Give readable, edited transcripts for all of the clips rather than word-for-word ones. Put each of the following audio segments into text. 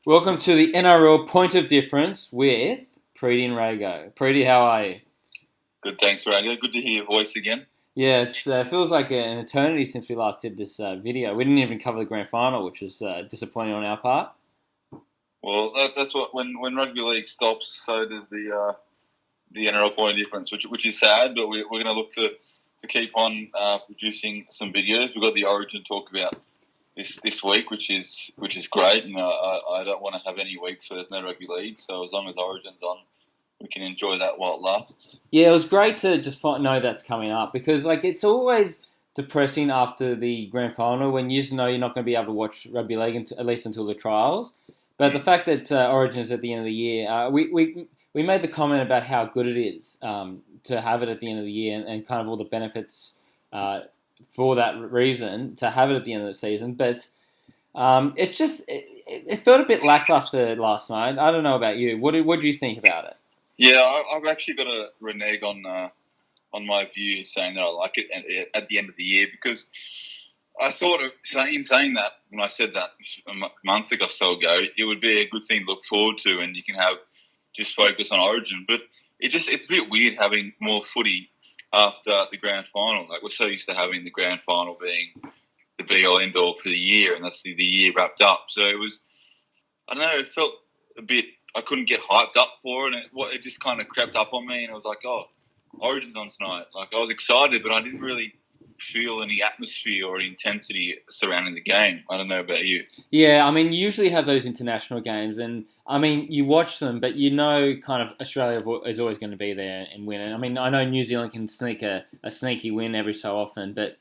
Welcome to the NRL Point of Difference with Preeti and Rago. Preeti, how are you? Good, thanks, Randy. Good to hear your voice again. Yeah, it feels like an eternity since we last did this video. We didn't even cover the grand final, which is disappointing on our part. Well, that's what when rugby league stops, so does the NRL point of difference, which is sad. But we're going to look to keep on producing some videos. We've got the Origin talk about this week, which is great. And I don't want to have any weeks where there's no rugby league. So as long as Origin's on, we can enjoy that while it lasts. Yeah, it was great to just know that's coming up because it's always depressing after the grand final when you just know you're not going to be able to watch rugby league at least until the trials. But the fact that Origin is at the end of the year, we made the comment about how good it is to have it at the end of the year and kind of all the benefits for that reason to have it at the end of the season. But it's just it felt a bit lackluster last night. I don't know about you. What do you think about it? Yeah, I've actually got a renege on my view, saying that I like it at the end of the year because I thought in saying that when I said that a month or so ago, it would be a good thing to look forward to, and you can have just focus on Origin. But it's a bit weird having more footy after the grand final. Like we're so used to having the grand final being the be all end all for the year, and that's the year wrapped up. So it was, I don't know, it felt a bit. I couldn't get hyped up for it, and it just kind of crept up on me, and I was like, oh, Origin's on tonight. Like I was excited, but I didn't really feel any atmosphere or intensity surrounding the game. I don't know about you. Yeah, I mean, you usually have those international games, and I mean, you watch them, but you know, kind of Australia is always going to be there and win. And I mean, I know New Zealand can sneak a sneaky win every so often, but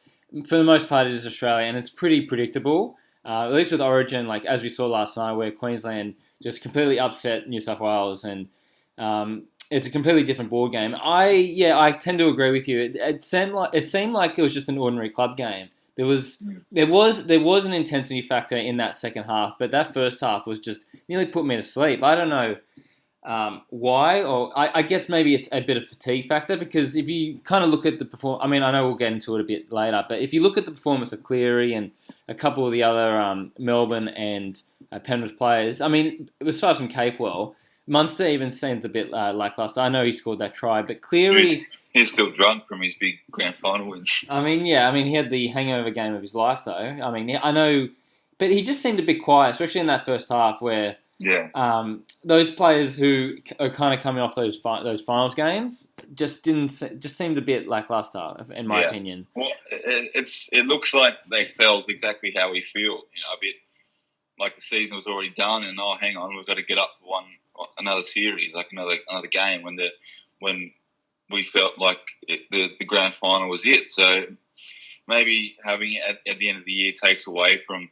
for the most part, it is Australia, and it's pretty predictable. At least with Origin, like as we saw last night, where Queensland just completely upset New South Wales, and it's a completely different ball game. I tend to agree with you. It seemed like it was just an ordinary club game. There was an intensity factor in that second half, but that first half was just nearly put me to sleep. I don't know why, or I guess maybe it's a bit of fatigue factor because if you kind of look at the perform, I mean, I know we'll get into it a bit later, but if you look at the performance of Cleary and a couple of the other Melbourne and Penrith players, I mean, besides from Capewell, Munster even seemed a bit lackluster. I know he scored that try, but Cleary. He's still drunk from his big grand final win. I mean, yeah, I mean, he had the hangover game of his life, though. I mean, I know, but he just seemed a bit quiet, especially in that first half where those players who are kind of coming off those finals games just seemed a bit lackluster, in my opinion. Well, it looks like they felt exactly how we feel. A bit like the season was already done, and hang on, we've got to get up to another series, like another game when we felt like the grand final was it. So maybe having it at the end of the year takes away from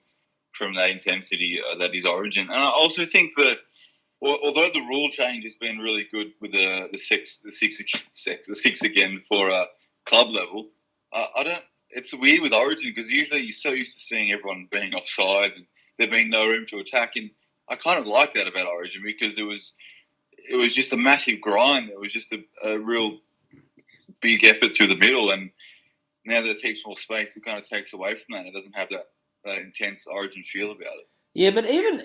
that intensity that is Origin. And I also think that although the rule change has been really good with the six again for club level, I don't. It's weird with Origin because usually you're so used to seeing everyone being offside and there being no room to attack, and I kind of like that about Origin because it was just a massive grind. It was just a real big effort through the middle, and now that it takes more space, it kind of takes away from that. It doesn't have that intense Origin feel about it. Yeah, but even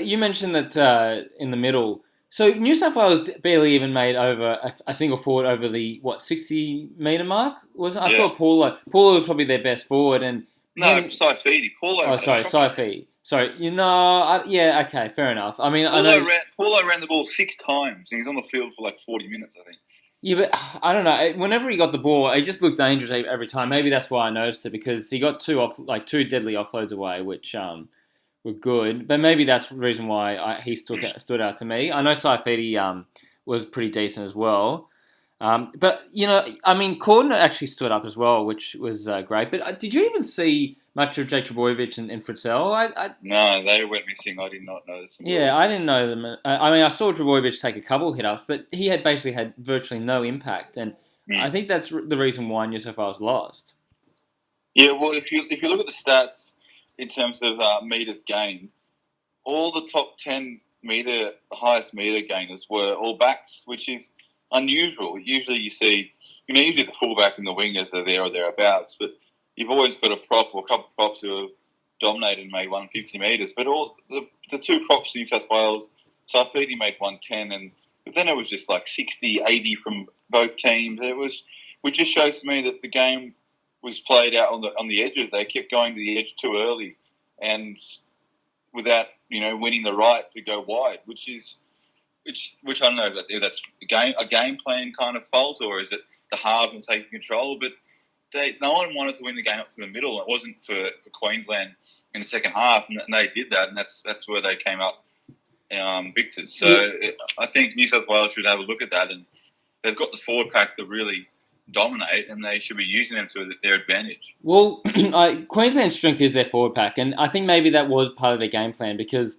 you mentioned that in the middle. So New South Wales barely even made over a single forward over the 60-metre mark. I saw Paulo. Paulo was probably their best forward, and Saifidi. Paulo. Oh, sorry, Saifidi. Sorry, okay, fair enough. I mean, Paulo ran the ball 6 times, and he's on the field for like 40 minutes, I think. Yeah, but I don't know. Whenever he got the ball, it just looked dangerous every time. Maybe that's why I noticed it because he got two deadly offloads away, which were good. But maybe that's the reason why he stood out to me. I know Saifidi was pretty decent as well. But I mean, Corden actually stood up as well, which was great. But did you even see much of Jake Trbojevic and Fritzell? No, they went missing. I did not notice them. Yeah, I didn't know them. I mean, I saw Trbojevic take a couple of hit-ups, but he had basically had virtually no impact. And I think that's the reason why New South Wales lost. Yeah, well, if you look at the stats in terms of metres gained, all the top 10 highest metre gainers were all backs, which is unusual. Usually you see, usually the fullback and the wingers are there or thereabouts, but you've always got a prop or a couple of props who dominated and made 150 metres. But all the two props in New South Wales, Saifidi made 110, but then it was just like 60, 80 from both teams. Which just shows to me that the game was played out on the edges. They kept going to the edge too early, and without winning the right to go wide, which I don't know if that's a game plan kind of fault, or is it the halves and taking control? But no one wanted to win the game up to the middle. It wasn't for Queensland in the second half, and they did that, and that's where they came up victors. So I think New South Wales should have a look at that, and they've got the forward pack to really dominate, and they should be using them to their advantage. Well, Queensland's strength is their forward pack, and I think maybe that was part of their game plan because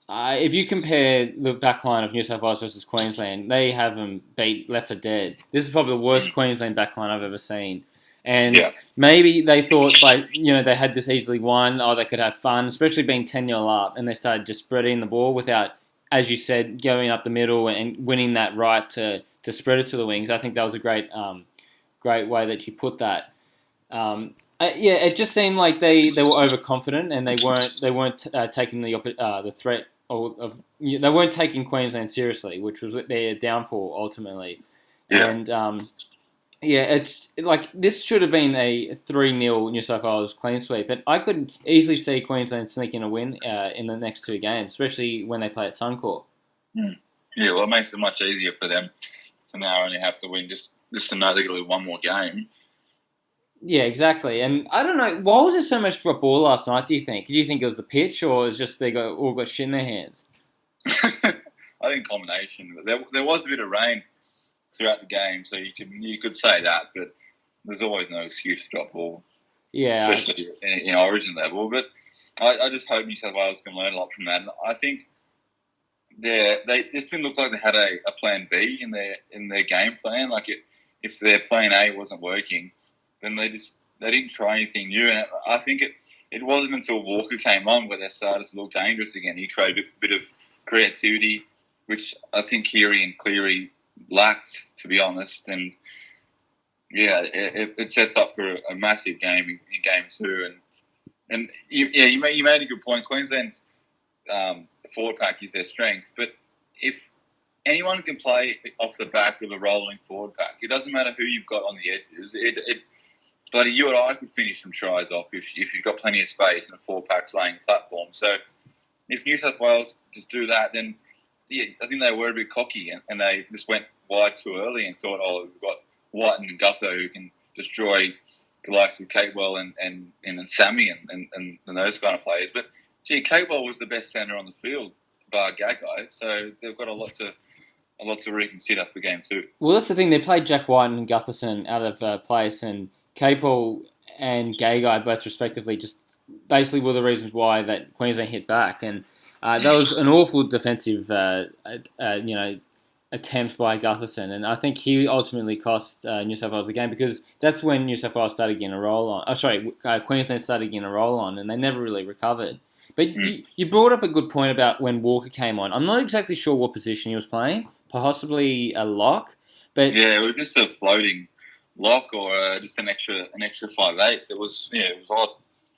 if you compare the backline of New South Wales versus Queensland, they have them beat left for dead. This is probably the worst Queensland backline I've ever seen. And maybe they thought, they had this easily won, they could have fun, especially being 10-0 up, and they started just spreading the ball without, as you said, going up the middle and winning that right to spread it to the wings. I think that was a great way that you put that. It just seemed like they were overconfident and they weren't taking the threat they weren't taking Queensland seriously, which was their downfall ultimately. Yeah. And it's like this should have been a 3-0 New South Wales clean sweep, but I could easily see Queensland sneaking a win in the next two games, especially when they play at Suncorp. Yeah, well, it makes it much easier for them to now only have to win just to know they're going to win one more game. Yeah, exactly. And I don't know, why was there so much drop ball last night, do you think? Do you think it was the pitch or it was just they all got shit in their hands? I think combination. There was a bit of rain throughout the game, so you could say that, but there's always no excuse to drop ball. Yeah. Especially in Origin level. But I just hope New South Wales can learn a lot from that. And I think this didn't look like they had a plan B in their game plan. Like if their plan A wasn't working, then they didn't try anything new. And I think it wasn't until Walker came on where they started to look dangerous again. He created a bit of creativity, which I think Keary and Cleary lacked, to be honest. And yeah, it sets up for a massive game in game two. And you made a good point. Queensland's forward pack is their strength, but if anyone can play off the back of a rolling forward pack, it doesn't matter who you've got on the edges. Bloody you and I could finish some tries off if you've got plenty of space and a forward pack's laying platform. So if New South Wales just do that, then I think they were a bit cocky and they just went wide too early and thought, we've got Whiten and Gutho who can destroy the likes of Catewell and Sammy and those kind of players. But gee, Catewell was the best centre on the field, bar Gagai, so they've got a lot to reconsider for game two. Well, that's the thing. They played Jack White and Gutherson out of place, and Capel and Gagai both respectively just basically were the reasons why that Queensland hit back. And that was an awful defensive, attempt by Gutherson, and I think he ultimately cost New South Wales the game because that's when New South Wales started getting a roll on. Queensland started getting a roll on, and they never really recovered. But you brought up a good point about when Walker came on. I'm not exactly sure what position he was playing, possibly a lock. But yeah, it was just a floating lock or just an extra 5'8". It was odd.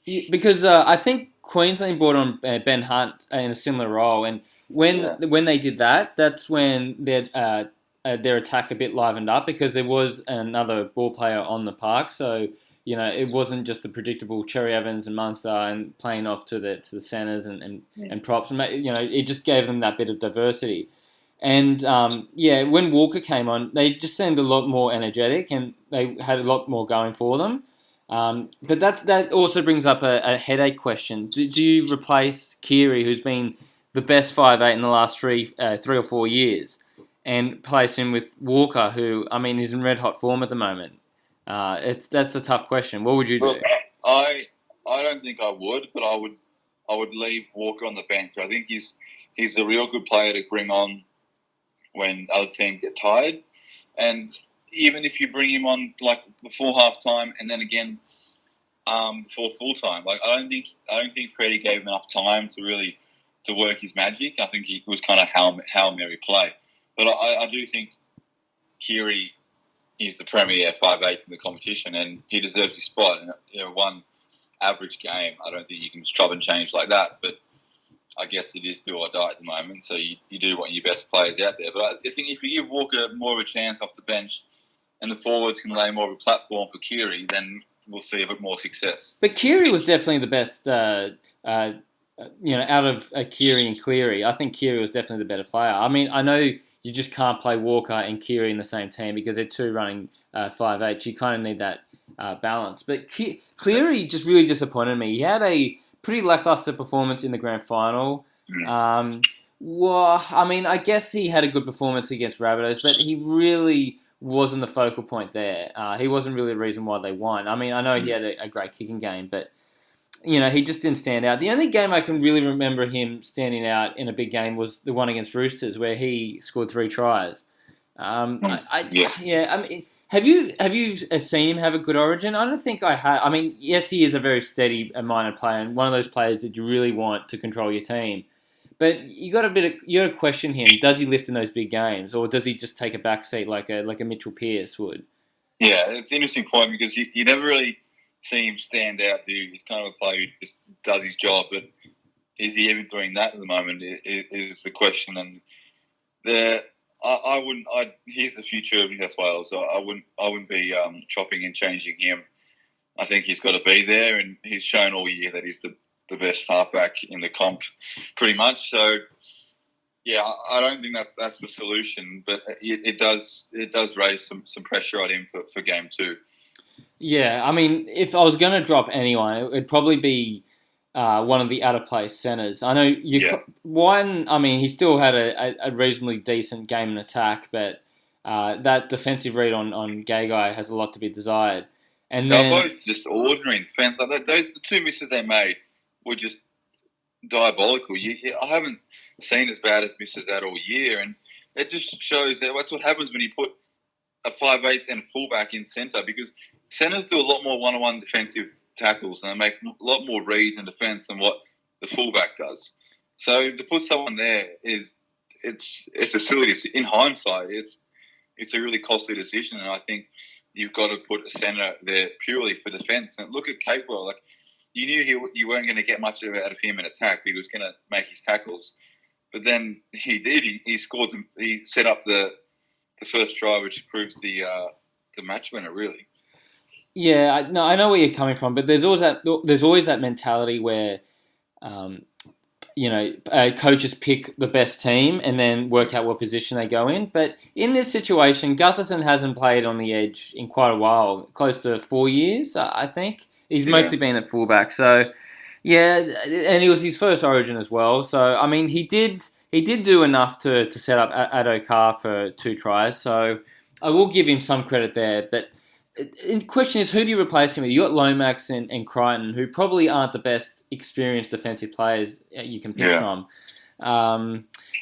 Yeah, because I think Queensland brought on Ben Hunt in a similar role, and when they did that, that's when their attack a bit livened up because there was another ball player on the park. So it wasn't just the predictable Cherry Evans and Munster and playing off to the centres and props. And it just gave them that bit of diversity. And when Walker came on, they just seemed a lot more energetic and they had a lot more going for them. But that also brings up a headache question. Do you replace Keary, who's been the best 5'8" in the last 3 or 4 years, and place him with Walker, who is in red hot form at the moment? That's a tough question. What would you do? Look, I don't think I would, but I would leave Walker on the bench. I think he's a real good player to bring on when other teams get tired, and even if you bring him on like before half time and then again before full time, like I don't think Freddie gave him enough time to work his magic. I think he was kind of Hail Mary play, but I do think Keary is the premier 5'8" in the competition, and he deserves his spot. And won average game. I don't think you can just chop and change like that. But I guess it is do or die at the moment. So you do want your best players out there. But I think if you give Walker more of a chance off the bench and the forwards can lay more of a platform for Keary, then we'll see a bit more success. But Keary was definitely the best, out of Keary and Cleary. I think Keary was definitely the better player. I mean, I know you just can't play Walker and Keary in the same team because they're two running 5'8". You kind of need that balance. But Cleary just really disappointed me. He had a pretty lackluster performance in the grand final. Well, I mean, I guess he had a good performance against Rabbitohs, but he really wasn't the focal point there. He wasn't really the reason why they won. I mean, I know he had a great kicking game, but he just didn't stand out. The only game I can really remember him standing out in a big game was the one against Roosters, where he scored 3 tries. I mean, have you seen him have a good Origin? I don't think I have. I mean, yes, he is a very steady-minded player, and one of those players that you really want to control your team. But you got to question him. Does he lift in those big games, or does he just take a back seat like a Mitchell Pearce would? Yeah, it's an interesting point because you never really see him stand out. He's kind of a player who just does his job, but is he even doing that at the moment? Is the question. And I wouldn't. He's the future of New South Wales. So I wouldn't be chopping and changing him. I think he's got to be there, and he's shown all year that he's the best halfback in the comp, pretty much. So, yeah, I don't think that's the solution, but it does raise some pressure on him for game 2. Yeah, I mean, if I was going to drop anyone, it'd probably be one of the out-of-place centres. I know one. I mean, he still had a reasonably decent game in attack, but that defensive read on Gagai has a lot to be desired. And they're both just ordinary in defence. Like the 2 misses they made were just diabolical. I haven't seen as bad as misses that all year, and it just shows that that's what happens when you put a 5'8" and a fullback in centre, because centres do a lot more one-on-one defensive tackles and they make a lot more reads in defence than what the fullback does. So to put someone there it's a silly decision. In hindsight, it's a really costly decision, and I think you've got to put a centre there purely for defence. And look at Capewell, like you knew you weren't going to get much out of him in attack. He was going to make his tackles, but then he did. He scored them. He set up the first try, which proves the match winner, really. Yeah, I know where you're coming from, but there's always that mentality where, coaches pick the best team and then work out what position they go in. But in this situation, Gutherson hasn't played on the edge in quite a while, close to 4 years, I think. He's mostly been at fullback, so yeah, and it was his first Origin as well. So I mean, he did do enough to set up Addo Carr for 2 tries. So I will give him some credit there, but. The question is, who do you replace him with? You got Lomax and Crichton, who probably aren't the best experienced defensive players you can pick from.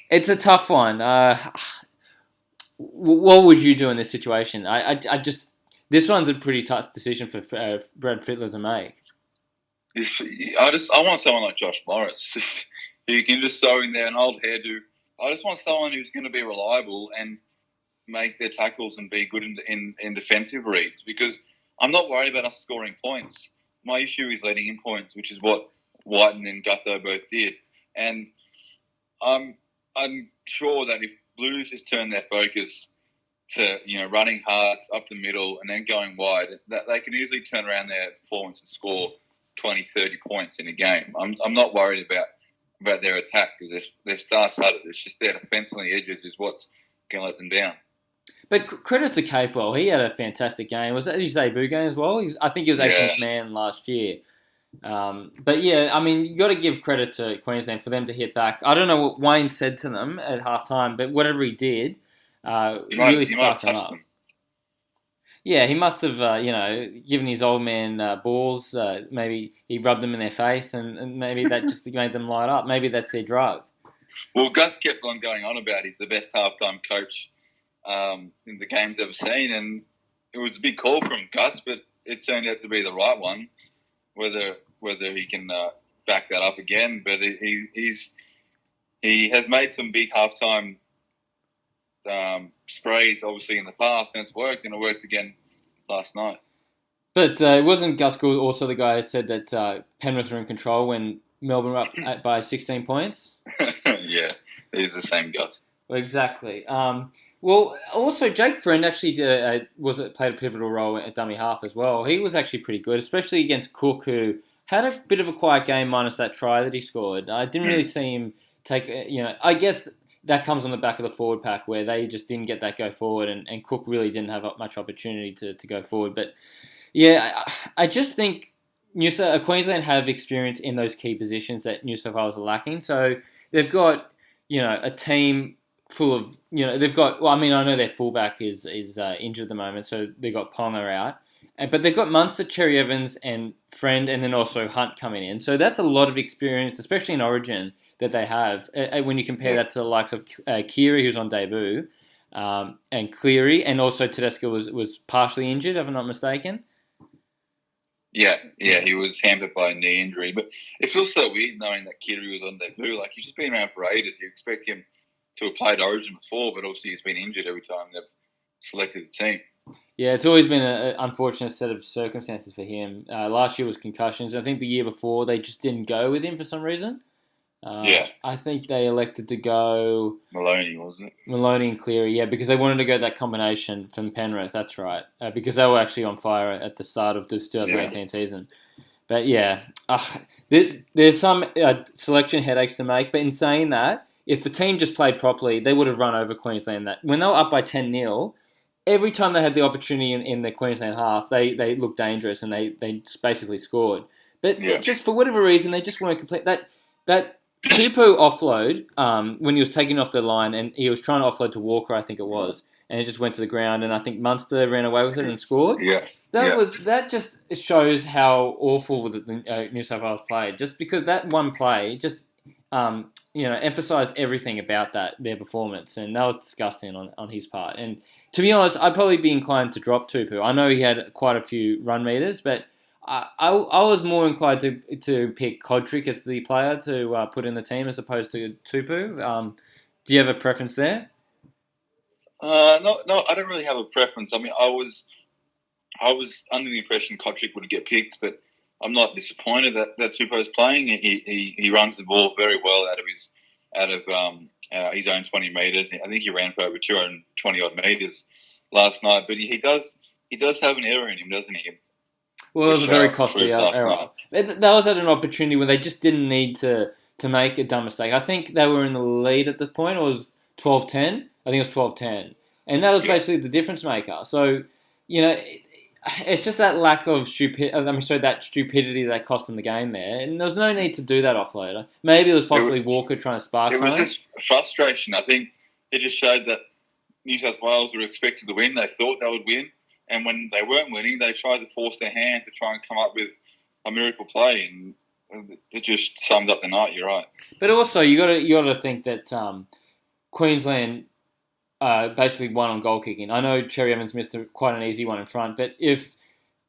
It's a tough one. What would you do in this situation? This one's a pretty tough decision for Brad Fittler to make. I want someone like Josh Morris, who can just throw in there an old hairdo. I just want someone who's going to be reliable and make their tackles and be good in defensive reads, because I'm not worried about us scoring points. My issue is letting in points, which is what Whiten and Gutho both did. And I'm sure that if Blues just turn their focus to running hard up the middle and then going wide, that they can easily turn around their performance and score 20, 30 points in a game. I'm not worried about their attack, because they're star-studded. It's just their defence on the edges is what's going to let them down. But credit to Capewell, he had a fantastic game. Was that his debut game as well? I think he was 18th man last year. But yeah, I mean, you got to give credit to Queensland for them to hit back. I don't know what Wayne said to them at halftime, but whatever he did, really sparked them up. Yeah, he must have, given his old man balls. Maybe he rubbed them in their face, and maybe that just made them light up. Maybe that's their drug. Well, Gus kept on going on about he's the best halftime coach in the game's ever seen, and it was a big call from Gus, but it turned out to be the right one. Whether he can back that up again, but he has made some big halftime sprays, obviously, in the past, and it's worked, and it worked again last night. But it wasn't Gus Gould also the guy who said that Penrith were in control when Melbourne were up by 16 points? Yeah, he's the same Gus. Well, exactly. Well, also Jake Friend actually played a pivotal role at dummy half as well. He was actually pretty good, especially against Cook, who had a bit of a quiet game minus that try that he scored. I didn't really see him take. I guess that comes on the back of the forward pack where they just didn't get that go forward, and Cook really didn't have much opportunity to go forward. But yeah, I just think Queensland have experience in those key positions that New South Wales are lacking. So they've got a team full of they've got. Well, I mean, I know their fullback is injured at the moment, so they've got Ponga out, but they've got Munster, Cherry Evans, and Friend, and then also Hunt coming in. So that's a lot of experience, especially in Origin, that they have. When you compare that to the likes of Kiri, who's on debut, and Cleary, and also Tedesco was partially injured, if I'm not mistaken. Yeah, he was hampered by a knee injury. But it feels so weird knowing that Kiri was on debut. Like, he's just been around for ages. You expect him to have played Origin before, but obviously he's been injured every time they've selected the team. Yeah, it's always been an unfortunate set of circumstances for him. Last year was concussions. I think the year before they just didn't go with him for some reason. I think they elected to go Maloney, wasn't it? Maloney and Cleary, yeah, because they wanted to go that combination from Penrith. That's right, because they were actually on fire at the start of this 2018 season. But yeah, there's some selection headaches to make. But in saying that, if the team just played properly, they would have run over Queensland. That when they were up by 10-0, every time they had the opportunity in the Queensland half, they looked dangerous and they basically scored. But just for whatever reason, they just weren't complete. That Tupou offload, when he was taking off the line and he was trying to offload to Walker, I think it was, and it just went to the ground, and I think Munster ran away with it and scored. That just shows how awful the New South Wales played. Just because that one play just emphasised everything about their performance, and that was disgusting on his part. And to be honest, I'd probably be inclined to drop Tupou. I know he had quite a few run meters, but I was more inclined to pick Kodrick as the player to put in the team as opposed to Tupou. Do you have a preference there? No, I don't really have a preference. I mean, I was under the impression Kodrick would get picked, but I'm not disappointed that Tupou's playing. He runs the ball very well out of his own 20 metres. I think he ran for over 220 odd metres last night, but he does have an error in him, doesn't he? Well, it was a very costly error. That was at an opportunity where they just didn't need to make a dumb mistake. I think they were in the lead at the point. It was 12-10. I think it was 12-10. And that was basically the difference maker. So, it's just that lack of that stupidity that cost them the game there. And there was no need to do that offloader. Maybe it was possibly Walker trying to spark something. It was just frustration. I think it just showed that New South Wales were expected to win. They thought they would win. And when they weren't winning, they tried to force their hand to try and come up with a miracle play, and it just summed up the night. You're right. But also, you got to think that Queensland basically won on goal kicking. I know Cherry Evans missed quite an easy one in front, but if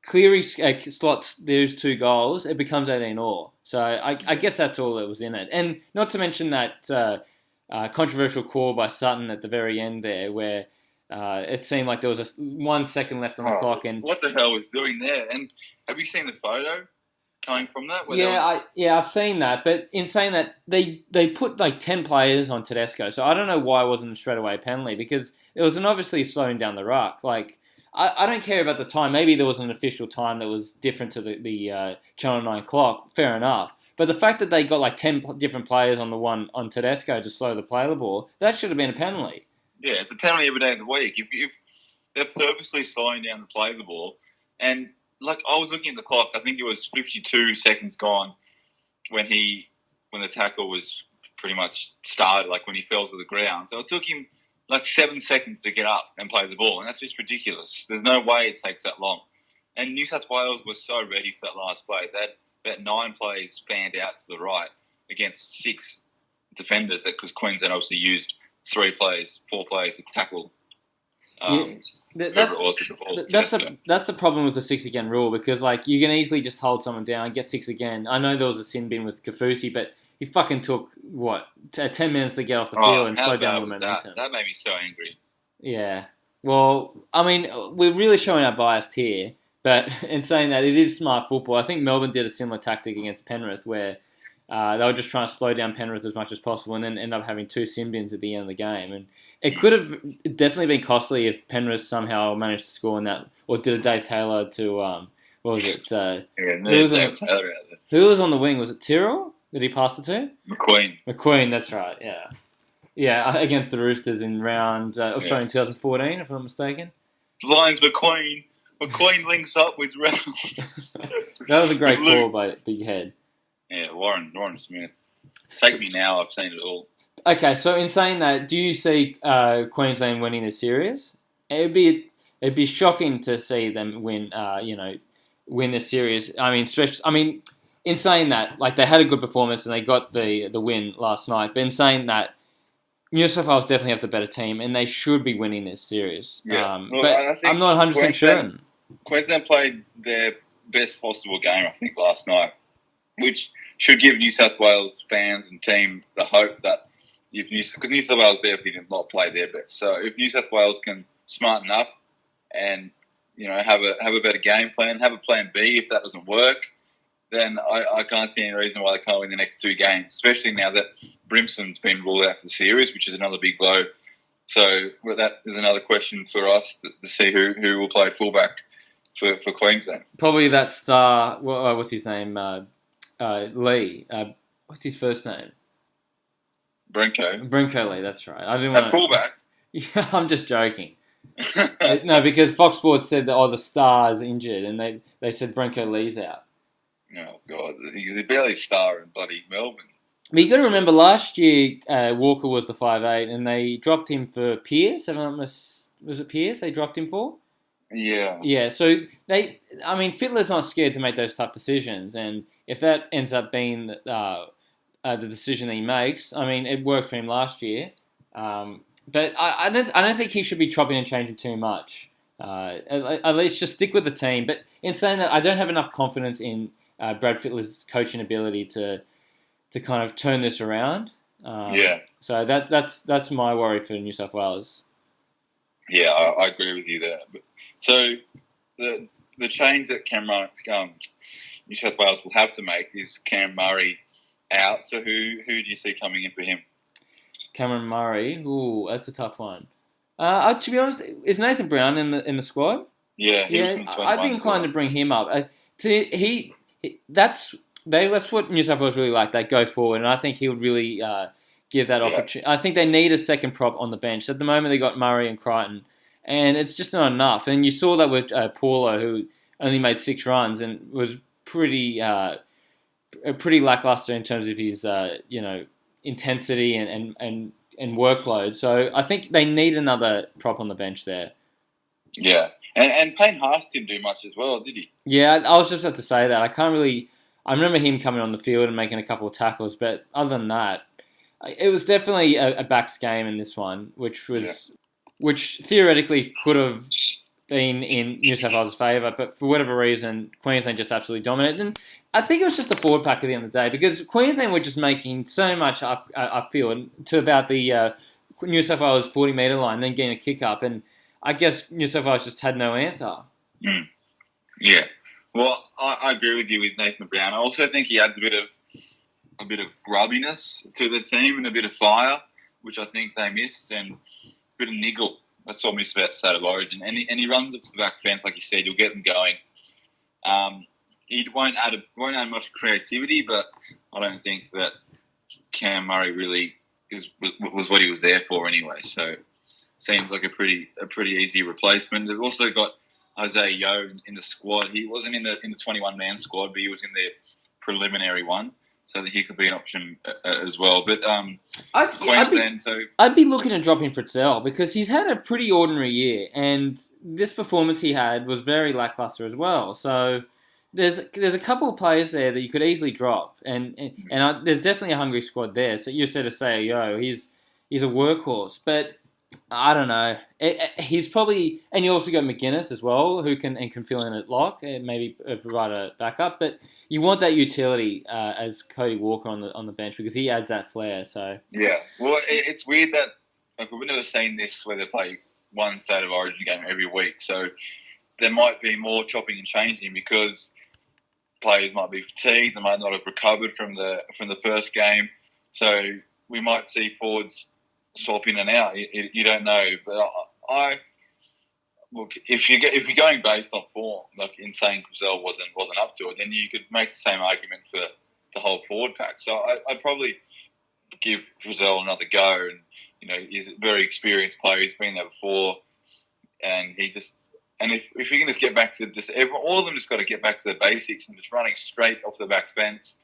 Cleary slots those two goals, it becomes 18-all. So I guess that's all that was in it, and not to mention that controversial call by Sutton at the very end there, where. It seemed like there was 1 second left on the clock, and what the hell was doing there? And have you seen the photo coming from that? I've seen that. But in saying that, they put like 10 players on Tedesco, so I don't know why it wasn't a straight away penalty, because it was obviously slowing down the ruck. Like I don't care about the time. Maybe there was an official time that was different to the Channel 9 clock. Fair enough. But the fact that they got like 10 different players on the one on Tedesco to slow the play of the ball, that should have been a penalty. Yeah, it's a penalty every day of the week. If they're purposely slowing down the play of the ball, and like I was looking at the clock, I think it was 52 seconds gone when the tackle was pretty much started, like when he fell to the ground. So it took him like 7 seconds to get up and play the ball, and that's just ridiculous. There's no way it takes that long. And New South Wales was so ready for that last play. They had about 9 plays spanned out to the right against 6 defenders, because Queensland obviously used 4 plays to tackle. That's the problem with the 6 again rule, because like you can easily just hold someone down, get 6 again. I know there was a sin bin with Kafusi, but he fucking took 10 minutes to get off the field and slow down the momentum. That made me so angry. Yeah. Well, I mean, we're really showing our bias here, But in saying that, it is smart football. I think Melbourne did a similar tactic against Penrith where they were just trying to slow down Penrith as much as possible and then end up having two sin bins at the end of the game. And it could have definitely been costly if Penrith somehow managed to score in that, or did a Dave Taylor to, what was it? Who was on the wing? Was it Tyrrell? Did he pass it to? McQueen, that's right, yeah. Yeah, against the Roosters in round, in 2014, if I'm not mistaken. Lions McQueen. McQueen links up with Reynolds. That was a great call by Big Head. Yeah, Warren Smith. Take me now, I've seen it all. Okay, so in saying that, do you see Queensland winning this series? It'd be shocking to see them win this series. In saying that, like they had a good performance and they got the win last night. But in saying that, New South Wales definitely have the better team and they should be winning this series. Yeah. But I'm not 100% sure. Queensland played their best possible game, I think, last night, which should give New South Wales fans and team the hope that because New South Wales definitely did not play their best. So if New South Wales can smarten up and have a better game plan, have a plan B if that doesn't work, then I can't see any reason why they can't win the next two games, especially now that Brimson's been ruled out for the series, which is another big blow. So that is another question for us to see who will play fullback for Queensland. Probably that star, what's his name? Lee. What's his first name? Brenko Lee, that's right. I didn't want fullback? Yeah, I'm just joking. No, because Fox Sports said that the star's injured and they said Brenko Lee's out. Oh, God. He's a barely star in bloody Melbourne. But you got to remember, last year Walker was the 5'8", and they dropped him for Pearce. Was it Pearce they dropped him for? Yeah. Yeah, so Fittler's not scared to make those tough decisions, and if that ends up being the decision that he makes, it worked for him last year. But I don't think he should be chopping and changing too much. At least just stick with the team. But in saying that, I don't have enough confidence in Brad Fittler's coaching ability to kind of turn this around. So that's my worry for New South Wales. Yeah, I agree with you there. So the change that New South Wales will have to make is Cam Murray out. So who do you see coming in for him? Cameron Murray. Ooh, that's a tough one. To be honest, is Nathan Brown in the squad? Yeah, I'd be inclined to bring him up. That's what New South Wales really like. They go forward, and I think he would really give that opportunity. I think they need a second prop on the bench. At the moment, they got Murray and Crichton, and it's just not enough. And you saw that with Paulo, who only made 6 runs and was pretty lackluster in terms of his intensity and workload. So I think they need another prop on the bench there. Yeah, and Payne Haas didn't do much as well, did he? Yeah, I was just about to say that. I remember him coming on the field and making a couple of tackles, but other than that, it was definitely a backs game in this one, which theoretically could have been in New South Wales' favour, but for whatever reason, Queensland just absolutely dominated. And I think it was just a forward pack at the end of the day, because Queensland were just making so much upfield to about the New South Wales 40-metre line, then getting a kick up, and I guess New South Wales just had no answer. Yeah. Well, I agree with you with Nathan Brown. I also think he adds a bit of grubbiness to the team and a bit of fire, which I think they missed, and a bit of niggle. That's what we missed about State of Origin. And he runs up to the back fence, like you said. You'll get them going. He won't add much creativity, but I don't think that Cam Murray really was what he was there for anyway. So seems like a pretty easy replacement. They've also got Isaiah Yeo in the squad. He wasn't in the 21-man squad, but he was in the preliminary one, so that he could be an option as well. But I'd be looking to drop him for Fritzell, because he's had a pretty ordinary year, and this performance he had was very lackluster as well. So there's a couple of players there that you could easily drop, and there's definitely a hungry squad there. So you said Isaiah Yeo, he's a workhorse, but I don't know. He's probably, and you also got McGuinness as well, who can fill in at lock and maybe provide a backup. But you want that utility as Cody Walker on the bench, because he adds that flair. So yeah, well, it's weird that we've never seen this where they play one State of Origin game every week. So there might be more chopping and changing because players might be fatigued, they might not have recovered from the first game, so we might see forwards swap in and out. You don't know, but I look, if you're going based on form, like in saying Frizzell wasn't up to it, then you could make the same argument for the whole forward pack. So I'd probably give Frizzell another go, and he's a very experienced player. He's been there before, and if we can just get back to all of them just got to get back to the basics and just running straight off the back fence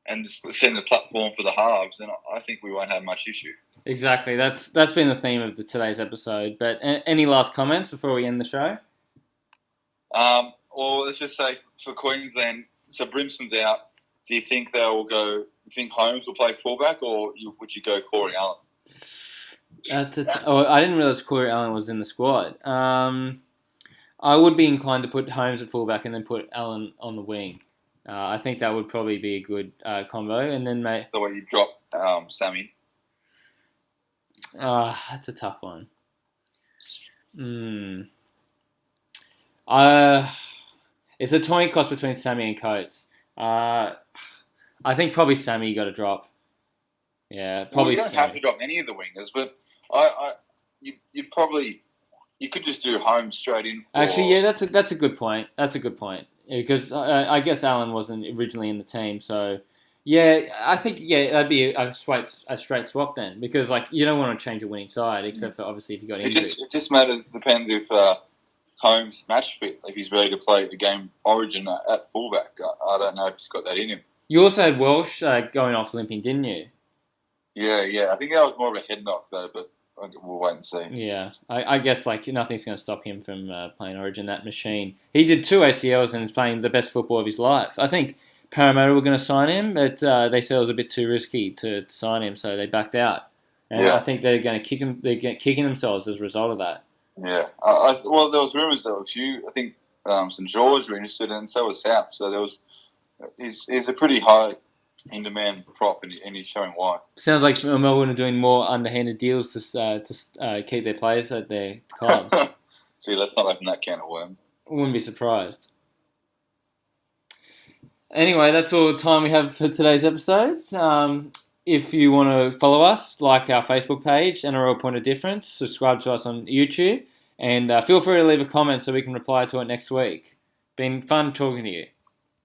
and just setting the platform for the halves, and I think we won't have much issue. Exactly. That's been the theme of today's episode. But any last comments before we end the show? Well, let's just say for Queensland, so Brimson's out. Do you think they will go? You think Holmes will play fullback, or would you go Corey Allen? I didn't realise Corey Allen was in the squad. I would be inclined to put Holmes at fullback and then put Allen on the wing. I think that would probably be a good combo. And then the way you drop Sammy. That's a tough one. It's a toying cost between Sammy and Coates. I think probably Sammy got to drop. Yeah, probably. Well, you don't have to drop any of the wingers, but you could just do Holmes straight in. Actually, yeah, that's a good point. That's a good point because I guess Allen wasn't originally in the team, so. Yeah, I think that'd be a straight swap then, because you don't want to change a winning side, except for obviously if you got injuries. It just depends if Holmes match fit, if he's ready to play the game Origin at fullback. I don't know if he's got that in him. You also had Welsh going off limping, didn't you? Yeah. I think that was more of a head knock though, but we'll wait and see. Yeah, I guess nothing's going to stop him from playing Origin. That machine. He did 2 ACLs and is playing the best football of his life. I think Parramatta were going to sign him, but they said it was a bit too risky to sign him, so they backed out. And I think they're going to kick him. They're kicking themselves as a result of that. Yeah. Well, there was rumours there were a few. I think St George were interested, and so was South. So there was. He's a pretty high in demand prop, and he's showing why. Sounds like Melbourne are doing more underhanded deals to keep their players at their club. Gee, let's not open that can of worms. Wouldn't be surprised. Anyway, that's all the time we have for today's episode. If you want to follow us, like our Facebook page, NRL Point of Difference, subscribe to us on YouTube, and feel free to leave a comment so we can reply to it next week. Been fun talking to you.